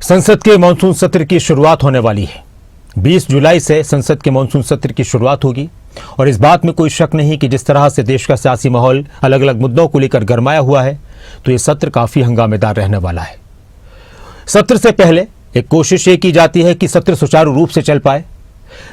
संसद के मानसून सत्र की शुरुआत होने वाली है। 20 जुलाई से संसद के मानसून सत्र की शुरुआत होगी और इस बात में कोई शक नहीं कि जिस तरह से देश का सियासी माहौल अलग अलग मुद्दों को लेकर गरमाया हुआ है, तो ये सत्र काफी हंगामेदार रहने वाला है। सत्र से पहले एक कोशिश ये की जाती है कि सत्र सुचारू रूप से चल पाए,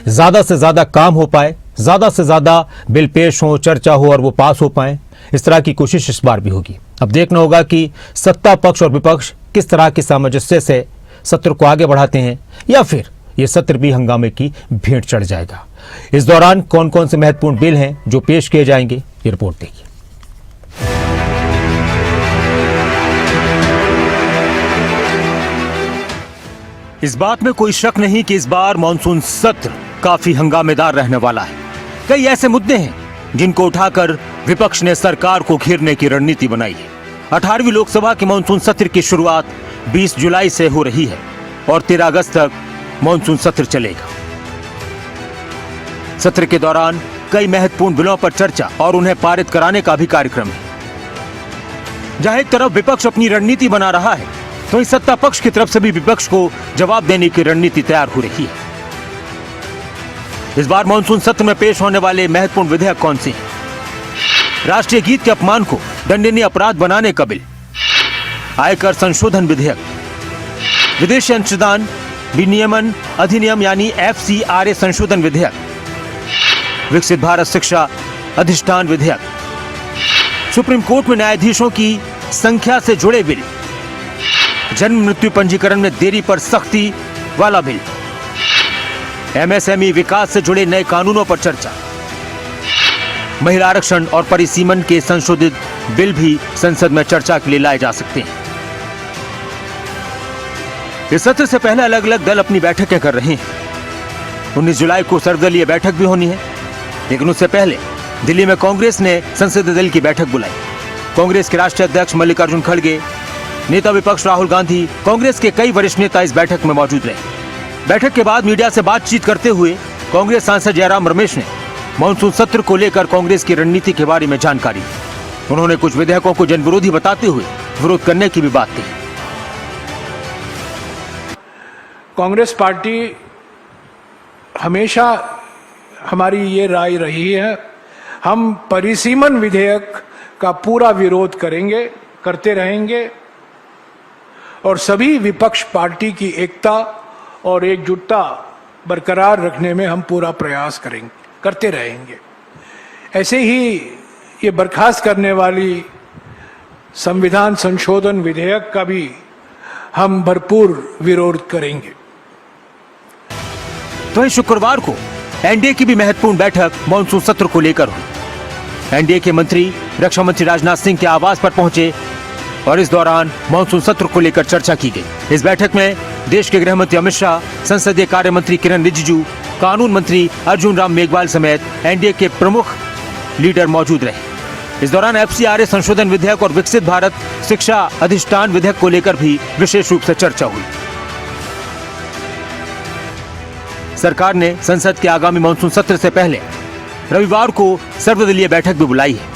ज्यादा से ज्यादा काम हो पाए, ज्यादा से ज्यादा बिल पेश हो, चर्चा हो और वो पास हो पाए। इस तरह की कोशिश इस बार भी होगी। अब देखना होगा कि सत्ता पक्ष और विपक्ष किस तरह के सामंजस्य से सत्र को आगे बढ़ाते हैं, या फिर यह सत्र भी हंगामे की भेंट चढ़ जाएगा। इस दौरान कौन कौन से महत्वपूर्ण बिल हैं जो पेश किए जाएंगे, ये रिपोर्ट देखिए। इस बात में कोई शक नहीं कि इस बार मानसून सत्र काफी हंगामेदार रहने वाला है। कई ऐसे मुद्दे हैं जिनको उठाकर विपक्ष ने सरकार को घेरने की रणनीति बनाई है। 18वीं लोकसभा के मानसून सत्र की शुरुआत 20 जुलाई से हो रही है और 13 अगस्त तक मानसून सत्र चलेगा। सत्र के दौरान कई महत्वपूर्ण बिलों पर चर्चा और उन्हें पारित कराने का भी कार्यक्रम है। जहां एक तरफ विपक्ष अपनी रणनीति बना रहा है, तो इस सत्ता पक्ष की तरफ से भी विपक्ष को जवाब देने की रणनीति तैयार हो रही है। इस बार मानसून सत्र में पेश होने वाले महत्वपूर्ण विधेयक कौन से हैं? राष्ट्रीय गीत के अपमान को दंडनीय अपराध बनाने का बिल, आयकर संशोधन विधेयक, विदेशी अंशदान विनियमन अधिनियम यानी FCRA संशोधन विधेयक, विकसित भारत शिक्षा अधिष्ठान विधेयक, सुप्रीम कोर्ट में न्यायाधीशों की संख्या से जुड़े बिल, जन्म मृत्यु पंजीकरण में देरी पर सख्ती वाला बिल, MSME विकास से जुड़े नए कानूनों पर चर्चा, महिला आरक्षण और परिसीमन के संशोधित बिल भी संसद में चर्चा के लिए लाए जा सकते हैं। इस सत्र से पहले अलग अलग दल अपनी बैठकें कर रहे हैं। 19 जुलाई को सर्वदलीय बैठक भी होनी है, लेकिन उससे पहले दिल्ली में कांग्रेस ने संसदीय दल की बैठक बुलाई। कांग्रेस के राष्ट्रीय अध्यक्ष मल्लिकार्जुन खड़गे, नेता विपक्ष राहुल गांधी, कांग्रेस के कई वरिष्ठ नेता इस बैठक में मौजूद रहे। बैठक के बाद मीडिया से बातचीत करते हुए कांग्रेस सांसद जयराम रमेश ने मानसून सत्र को लेकर कांग्रेस की रणनीति के बारे में जानकारी दी। उन्होंने कुछ विधेयकों को जनविरोधी बताते हुए विरोध करने की भी बात कही। कांग्रेस पार्टी हमेशा हमारी ये राय रही है, हम परिसीमन विधेयक का पूरा विरोध करेंगे, करते रहेंगे और सभी विपक्ष पार्टी की एकता और एकजुटता बरकरार रखने में हम पूरा प्रयास करेंगे, करते रहेंगे। ऐसे ही ये बर्खास्त करने वाली संविधान संशोधन विधेयक का भी हम भरपूर विरोध करेंगे। तो वहीं शुक्रवार को एनडीए की भी महत्वपूर्ण बैठक मानसून सत्र को लेकर हुई। एनडीए के मंत्री रक्षा मंत्री राजनाथ सिंह के आवास पर पहुंचे और इस दौरान मानसून सत्र को लेकर चर्चा की गई। इस बैठक में देश के गृह मंत्री अमित शाह, संसदीय कार्य मंत्री किरण रिजिजू, कानून मंत्री अर्जुन राम मेघवाल समेत एनडीए के प्रमुख लीडर मौजूद रहे। इस दौरान FCRA संशोधन विधेयक और विकसित भारत शिक्षा अधिष्ठान विधेयक को लेकर भी विशेष रूप से चर्चा हुई। सरकार ने संसद के आगामी मानसून सत्र से पहले रविवार को सर्वदलीय बैठक भी बुलाई है।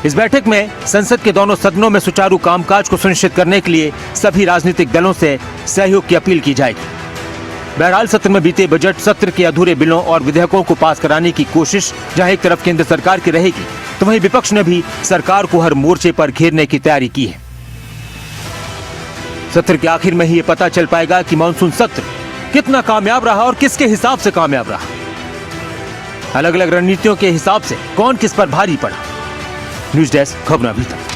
इस बैठक में संसद के दोनों सदनों में सुचारू कामकाज को सुनिश्चित करने के लिए सभी राजनीतिक दलों से सहयोग की अपील की जाएगी। बहरहाल सत्र में बीते बजट सत्र के अधूरे बिलों और विधेयकों को पास कराने की कोशिश जहां एक तरफ केंद्र सरकार की रहेगी, तो वहीं विपक्ष ने भी सरकार को हर मोर्चे पर घेरने की तैयारी की है। सत्र के आखिर में ही ये पता चल पाएगा कि मानसून सत्र कितना कामयाब रहा और किसके हिसाब से कामयाब रहा। अलग अलग रणनीतियों के हिसाब से कौन किस पर भारी पड़ा। न्यूज़ डेस्क, खबरें अभी तक।